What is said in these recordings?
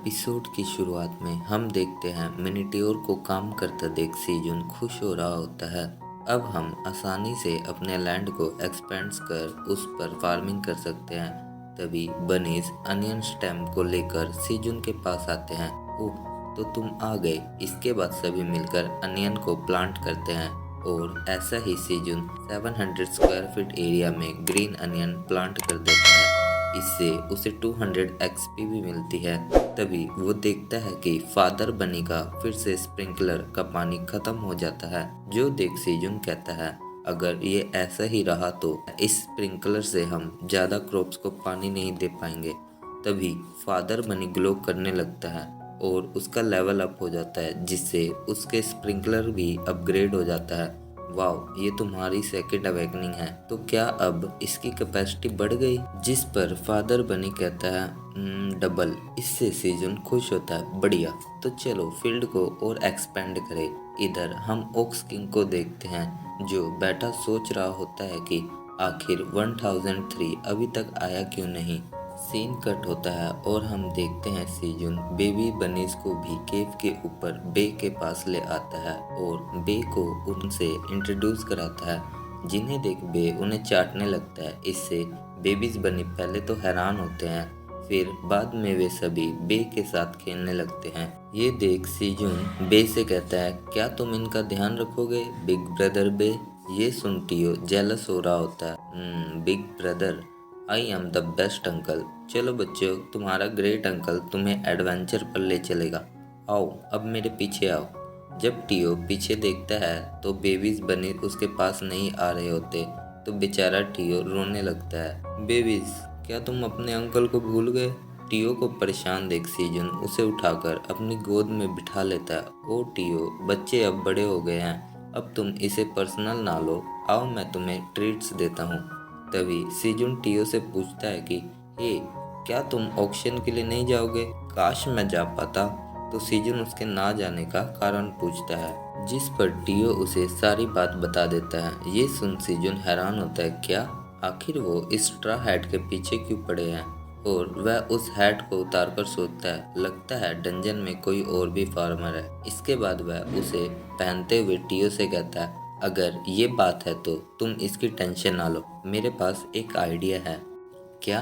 Episode की शुरुआत में हम देखते हैं मिनिट्योर को काम करता देख सीजुन खुश हो रहा होता है। अब हम आसानी से अपने लैंड को एक्सपेंड कर उस पर फार्मिंग कर सकते हैं। तभी बनीज अनियन स्टेम को लेकर सीजुन के पास आते हैं। ओह, तो तुम आ गए। इसके बाद सभी मिलकर अनियन को प्लांट करते हैं और ऐसा ही सीजुन 700 स्क्वायर फीट एरिया में ग्रीन अनियन प्लांट कर देता है। इससे उसे 200 एक्सपी भी मिलती है। तभी वो देखता है कि फादर बनी का फिर से स्प्रिंकलर का पानी खत्म हो जाता है। जो देख सीजुन कहता है, अगर ये ऐसा ही रहा तो इस स्प्रिंकलर से हम ज़्यादा क्रॉप्स को पानी नहीं दे पाएंगे। तभी फादर बनी ग्लो करने लगता है और उसका लेवल अप हो जाता है, जिससे उसके स्प्रिंकलर भी अपग्रेड हो जाता है। वाह, ये तुम्हारी सेकंड अवेकनिंग है, तो क्या अब इसकी कैपेसिटी बढ़ गई? जिस पर फादर बनी कहता है डबल। इससे सीजन खुश होता है। बढ़िया, तो चलो फील्ड को और एक्सपेंड करें। इधर हम ओक्स किंग को देखते हैं जो बैठा सोच रहा होता है कि आखिर 1003 अभी तक आया क्यों नहीं। सीन कट होता है और हम देखते हैं सीजुन बेबी बनीज को भी केव के ऊपर बे के पास ले आता है और बे को उनसे इंट्रोड्यूस कराता है। जिन्हें देख बे उन्हें चाटने लगता है। इससे बेबीज बनी पहले तो हैरान होते हैं, फिर बाद में वे सभी बे के साथ खेलने लगते हैं। ये देख सीजुन बे से कहता है, क्या तुम इनका ध्यान रखोगे बिग ब्रदर बे? ये सुन टियो जेलस हो रहा होता है। Big brother, I am the best uncle. चलो बच्चों, तुम्हारा ग्रेट अंकल तुम्हें एडवेंचर पर ले चलेगा। आओ, अब मेरे पीछे आओ। जब टियो पीछे देखता है तो बेबीज बनी उसके पास नहीं आ रहे होते, तो बेचारा टियो रोने लगता है। बेबीज, क्या तुम अपने अंकल को भूल गए? टियो को परेशान देख सीजन उसे उठाकर अपनी गोद में बिठा लेता है। ओ टियो, बच्चे अब बड़े हो गए हैं, अब तुम इसे पर्सनल ना लो। आओ, मैं तुम्हें ट्रीट्स देता हूँ। तभी सीजुन टियो से पूछता है कि हे, क्या तुम ऑक्शन के लिए नहीं जाओगे? काश मैं जा पाता। तो सीजुन उसके ना जाने का कारण पूछता है, जिस पर टियो उसे सारी बात बता देता है। ये सुन सीजुन हैरान होता है, क्या आखिर वो इस स्ट्रॉ हैट के पीछे क्यों पड़े हैं? और वह उस हैट को उतारकर सोचता है, लगता है डंजन में कोई और भी फार्मर है। इसके बाद वह उसे पहनते हुए टियो से कहता है, अगर ये बात है तो तुम इसकी टेंशन ना लो, मेरे पास एक आइडिया है। क्या?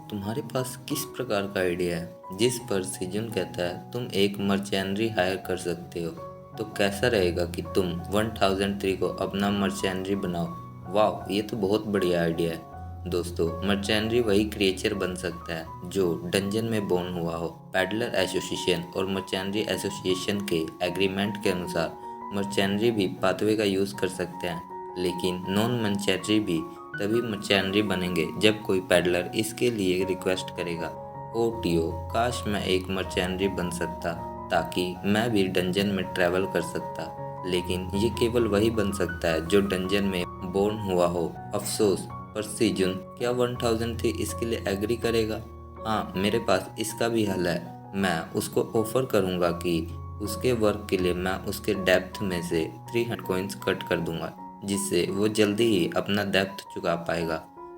तुम्हारे पास किस प्रकार का आइडिया है? जिस पर सीजन कहता है, तुम एक मर्चेनरी हायर कर सकते हो। तो कैसा रहेगा कि तुम 1003 को अपना मर्चेनरी बनाओ? वाह, ये तो बहुत बढ़िया आइडिया है। दोस्तों, मर्चेनरी वही क्रिएचर बन सकता है जो डंजन में बोर्न हुआ हो। पैडलर एसोसिएशन और मर्चेनरी एसोसिएशन के एग्रीमेंट के अनुसार मर्चेनरी भी पाथवे का यूज़ कर सकते हैं, लेकिन नॉन मर्चेनरी भी तभी मर्चेनरी बनेंगे जब कोई पैडलर इसके लिए रिक्वेस्ट करेगा। ओ टियो, काश मैं एक मर्चेनरी बन सकता ताकि मैं भी डंजन में ट्रैवल कर सकता, लेकिन ये केवल वही बन सकता है जो डंजन में बोर्न हुआ हो। अफसोस। पर सीजुन, क्या 1003 इसके लिए एग्री करेगा? हाँ, मेरे पास इसका भी हल है। मैं उसको ऑफर करूँगा कि उसके वर्क के लिए मैं उसके डेप्थ में से 300 कॉइन्स कट कर दूंगा, जिससे वो जल्दी ही अपना डेप्थ चुका पाएगा।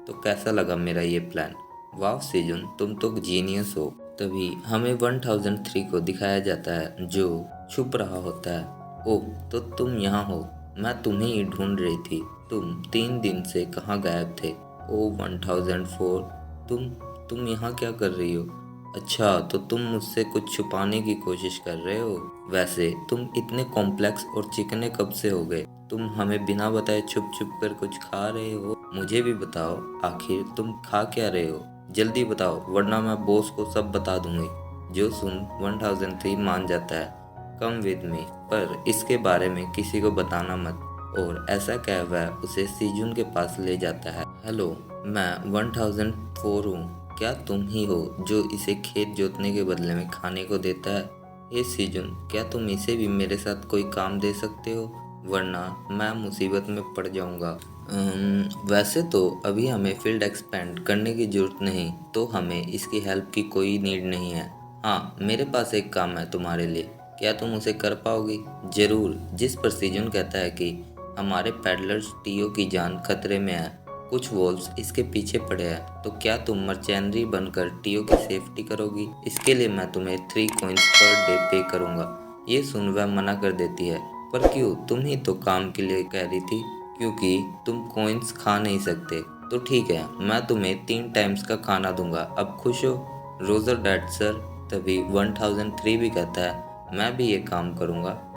तो कैसा लगा मेरा ये प्लान? वाह सीजन, तुम तो जीनियस हो। तभी हमें 1003 को दिखाया जाता है जो छुप रहा होता है। ओह, तो तुम यहाँ हो। मैं तुम्हें ही ढूंढ रही थी। तुम 3 दिन से कहाँ गायब थे? ओ 1004, तुम यहाँ क्या कर रही हो? अच्छा, तो तुम मुझसे कुछ छुपाने की कोशिश कर रहे हो। वैसे तुम इतने कॉम्प्लेक्स और चिकने कब से हो गए? तुम हमें बिना बताए छुप छुप कर कुछ खा रहे हो? मुझे भी बताओ, आखिर तुम खा क्या रहे हो? जल्दी बताओ, वरना मैं बॉस को सब बता दूंगी। जो सुन 1003 मान जाता है, कम विद मी, पर इसके बारे में किसी को बताना मत। और ऐसा कह वह उसे सीजुन के पास ले जाता है। हेलो, मैं 1004 हूँ। क्या तुम ही हो जो इसे खेत जोतने के बदले में खाने को देता है? हे सीजुन, क्या तुम इसे भी मेरे साथ कोई काम दे सकते हो, वरना मैं मुसीबत में पड़ जाऊंगा। वैसे तो अभी हमें फील्ड एक्सपेंड करने की ज़रूरत नहीं, तो हमें इसकी हेल्प की कोई नीड नहीं है। हाँ, मेरे पास एक काम है तुम्हारे लिए, क्या तुम उसे कर पाओगी? ज़रूर। जिस पर सीजन कहता है कि हमारे पैडलर्स टियो की जान खतरे में है। कुछ वोल्व्स इसके पीछे पड़े हैं, तो क्या तुम मर्चेनरी बनकर टियो की सेफ्टी करोगी? इसके लिए मैं तुम्हें 3 कॉइन्स पर डे पे करूँगा। ये सुन वह मना कर देती है। पर क्यों? तुम ही तो काम के लिए कह रही थी। क्योंकि तुम कॉइन्स खा नहीं सकते। तो ठीक है, मैं तुम्हें 3 टाइम्स का खाना दूंगा। अब खुश हो? Roger dad sir. तभी 1003 भी कहता है, मैं भी ये काम करूँगा।